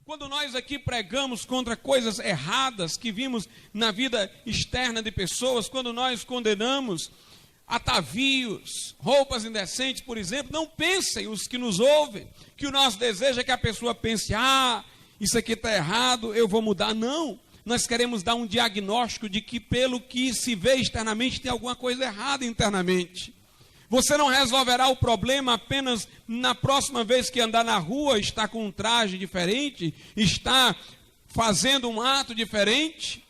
Quando nós aqui pregamos contra coisas erradas que vimos na vida externa de pessoas, quando nós condenamos atavios, roupas indecentes, por exemplo, não pensem os que nos ouvem, que o nosso desejo é que a pessoa pense, isso aqui está errado, eu vou mudar. Não, nós queremos dar um diagnóstico de que pelo que se vê externamente tem alguma coisa errada internamente. Você não resolverá o problema apenas na próxima vez que andar na rua, está com um traje diferente, está fazendo um ato diferente.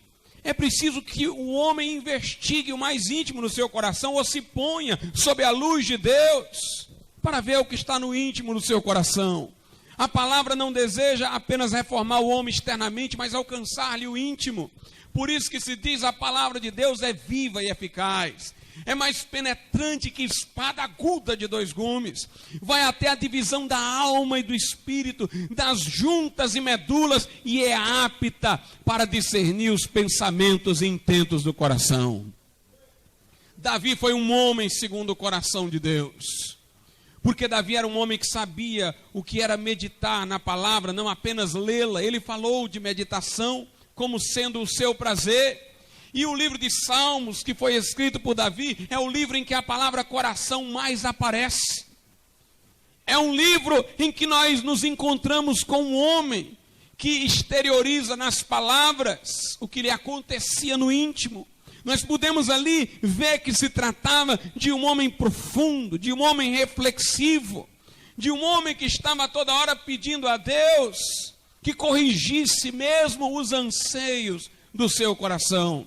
É preciso que o homem investigue o mais íntimo no seu coração, ou se ponha sob a luz de Deus, para ver o que está no íntimo do seu coração. A palavra não deseja apenas reformar o homem externamente, mas alcançar-lhe o íntimo. Por isso que se diz, a palavra de Deus é viva e eficaz. É mais penetrante que espada aguda de 2 gumes. Vai até a divisão da alma e do espírito, das juntas e medulas, e é apta para discernir os pensamentos e intentos do coração. Davi foi um homem segundo o coração de Deus. Porque Davi era um homem que sabia o que era meditar na palavra, não apenas lê-la. Ele falou de meditação como sendo o seu prazer. E o livro de Salmos, que foi escrito por Davi, é o livro em que a palavra coração mais aparece. É um livro em que nós nos encontramos com um homem que exterioriza nas palavras o que lhe acontecia no íntimo. Nós podemos ali ver que se tratava de um homem profundo, de um homem reflexivo, de um homem que estava toda hora pedindo a Deus que corrigisse mesmo os anseios do seu coração.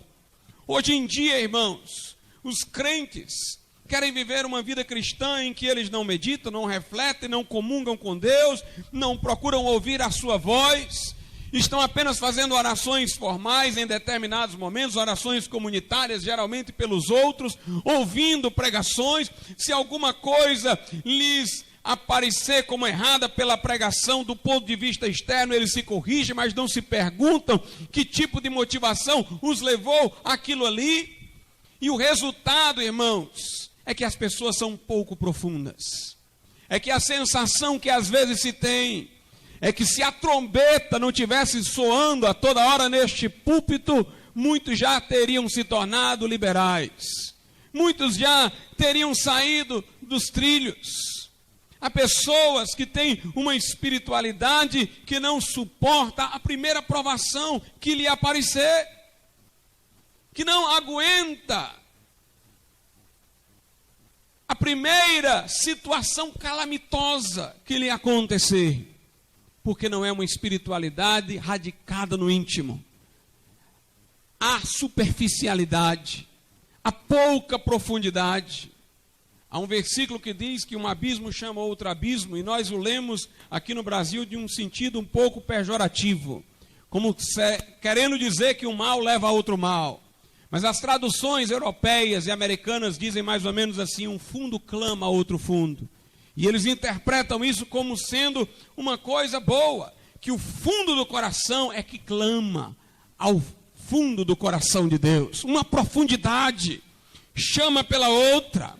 Hoje em dia, irmãos, os crentes querem viver uma vida cristã em que eles não meditam, não refletem, não comungam com Deus, não procuram ouvir a sua voz, estão apenas fazendo orações formais em determinados momentos, orações comunitárias, geralmente pelos outros, ouvindo pregações. Se alguma coisa lhes aparecer como errada pela pregação do ponto de vista externo, eles se corrigem, mas não se perguntam que tipo de motivação os levou àquilo ali. E o resultado, irmãos, é que as pessoas são pouco profundas. É que a sensação que às vezes se tem é que se a trombeta não tivesse soando a toda hora neste púlpito, muitos já teriam se tornado liberais. Muitos já teriam saído dos trilhos. Há pessoas que têm uma espiritualidade que não suporta a primeira provação que lhe aparecer, que não aguenta a primeira situação calamitosa que lhe acontecer, porque não é uma espiritualidade radicada no íntimo. Há superficialidade, há pouca profundidade. Há um versículo que diz que um abismo chama outro abismo, e nós o lemos aqui no Brasil de um sentido um pouco pejorativo, como querendo dizer que um mal leva a outro mal. Mas as traduções europeias e americanas dizem mais ou menos assim: um fundo clama a outro fundo. E eles interpretam isso como sendo uma coisa boa, que o fundo do coração é que clama ao fundo do coração de Deus. Uma profundidade chama pela outra.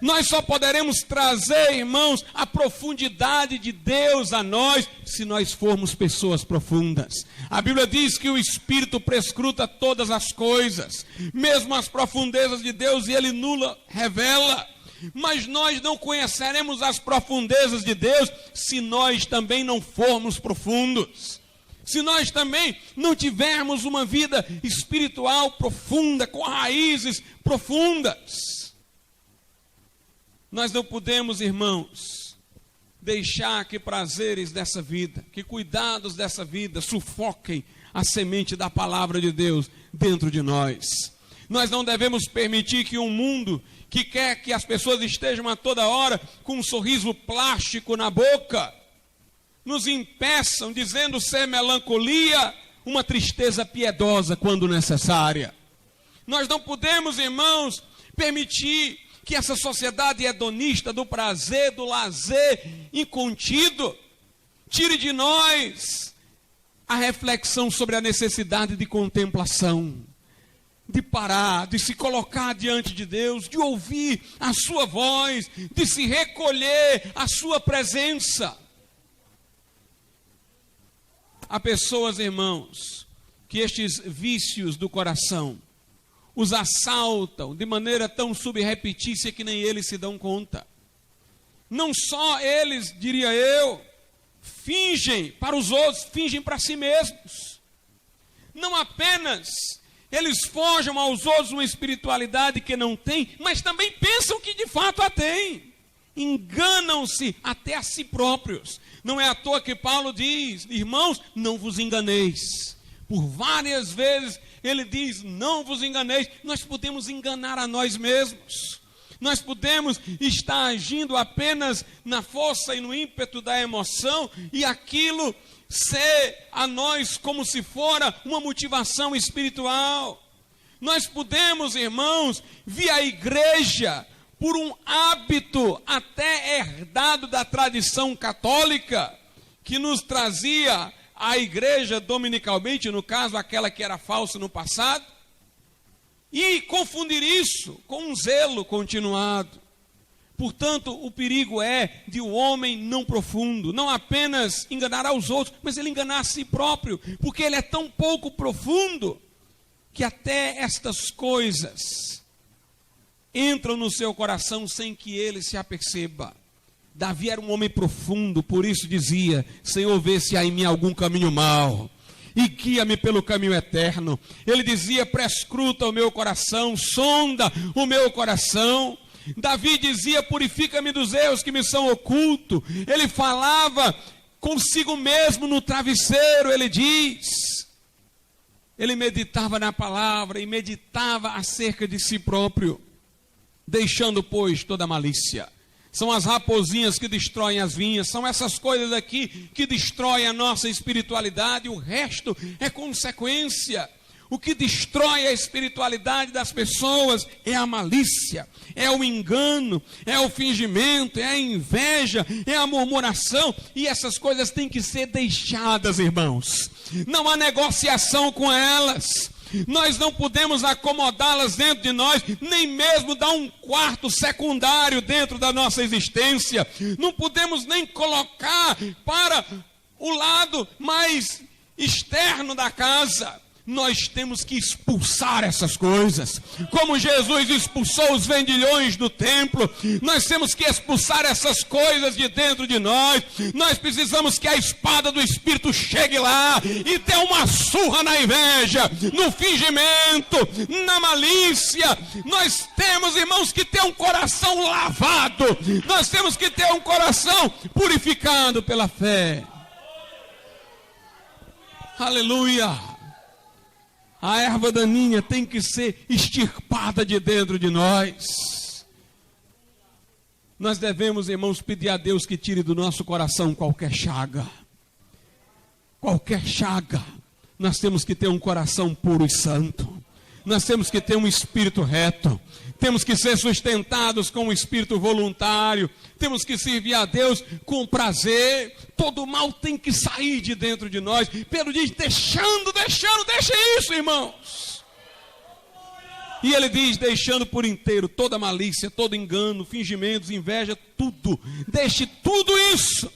Nós só poderemos trazer, irmãos, a profundidade de Deus a nós, se nós formos pessoas profundas. A Bíblia diz que o Espírito prescruta todas as coisas, mesmo as profundezas de Deus, e Ele nula revela. Mas nós não conheceremos as profundezas de Deus, se nós também não formos profundos. Se nós também não tivermos uma vida espiritual profunda, com raízes profundas. Nós não podemos, irmãos, deixar que prazeres dessa vida, que cuidados dessa vida sufoquem a semente da palavra de Deus dentro de nós. Nós não devemos permitir que um mundo que quer que as pessoas estejam a toda hora com um sorriso plástico na boca, nos impeçam, dizendo ser melancolia, uma tristeza piedosa quando necessária. Nós não podemos, irmãos, permitir que essa sociedade hedonista do prazer, do lazer incontido, tire de nós a reflexão sobre a necessidade de contemplação, de parar, de se colocar diante de Deus, de ouvir a sua voz, de se recolher à sua presença. Há pessoas, irmãos, que estes vícios do coração os assaltam de maneira tão subrepetícia que nem eles se dão conta. Não só eles, diria eu, fingem para os outros, fingem para si mesmos. Não apenas eles forjam aos outros uma espiritualidade que não tem, mas também pensam que de fato a têm. Enganam-se até a si próprios. Não é à toa que Paulo diz: irmãos, não vos enganeis. Por várias vezes ele diz: não vos enganeis. Nós podemos enganar a nós mesmos. Nós podemos estar agindo apenas na força e no ímpeto da emoção, e aquilo ser a nós como se fora uma motivação espiritual. Nós podemos, irmãos, vir à igreja por um hábito até herdado da tradição católica, que nos trazia à igreja dominicalmente, no caso aquela que era falsa no passado, e confundir isso com um zelo continuado. Portanto, o perigo é de um homem não profundo, não apenas enganar aos outros, mas ele enganar a si próprio, porque ele é tão pouco profundo, que até estas coisas entram no seu coração sem que ele se aperceba. Davi era um homem profundo, por isso dizia: Senhor, vê se há em mim algum caminho mau, e guia-me pelo caminho eterno. Ele dizia: prescruta o meu coração, sonda o meu coração. Davi dizia: purifica-me dos erros que me são ocultos. Ele falava consigo mesmo no travesseiro, ele diz. Ele meditava na palavra e meditava acerca de si próprio, deixando, pois, toda malícia. São as raposinhas que destroem as vinhas, são essas coisas aqui que destroem a nossa espiritualidade, o resto é consequência. O que destrói a espiritualidade das pessoas é a malícia, é o engano, é o fingimento, é a inveja, é a murmuração, e essas coisas têm que ser deixadas, irmãos. Não há negociação com elas. Nós não podemos acomodá-las dentro de nós, nem mesmo dar um quarto secundário dentro da nossa existência. Não podemos nem colocar para o lado mais externo da casa. Nós temos que expulsar essas coisas, como Jesus expulsou os vendilhões do templo. Nós temos que expulsar essas coisas de dentro de nós. Nós precisamos que a espada do Espírito chegue lá e dê uma surra na inveja, no fingimento, na malícia. Nós temos, irmãos, que ter um coração lavado. Nós temos que ter um coração purificado pela fé. Aleluia! A erva daninha tem que ser extirpada de dentro de nós. Nós devemos, irmãos, pedir a Deus que tire do nosso coração qualquer chaga. Qualquer chaga. Nós temos que ter um coração puro e santo. Nós temos que ter um espírito reto. Temos que ser sustentados com um espírito voluntário. Temos que servir a Deus com prazer. Todo mal tem que sair de dentro de nós. Pedro diz: deixa isso, irmãos. E ele diz: deixando por inteiro toda malícia, todo engano, fingimentos, inveja, tudo. Deixe tudo isso.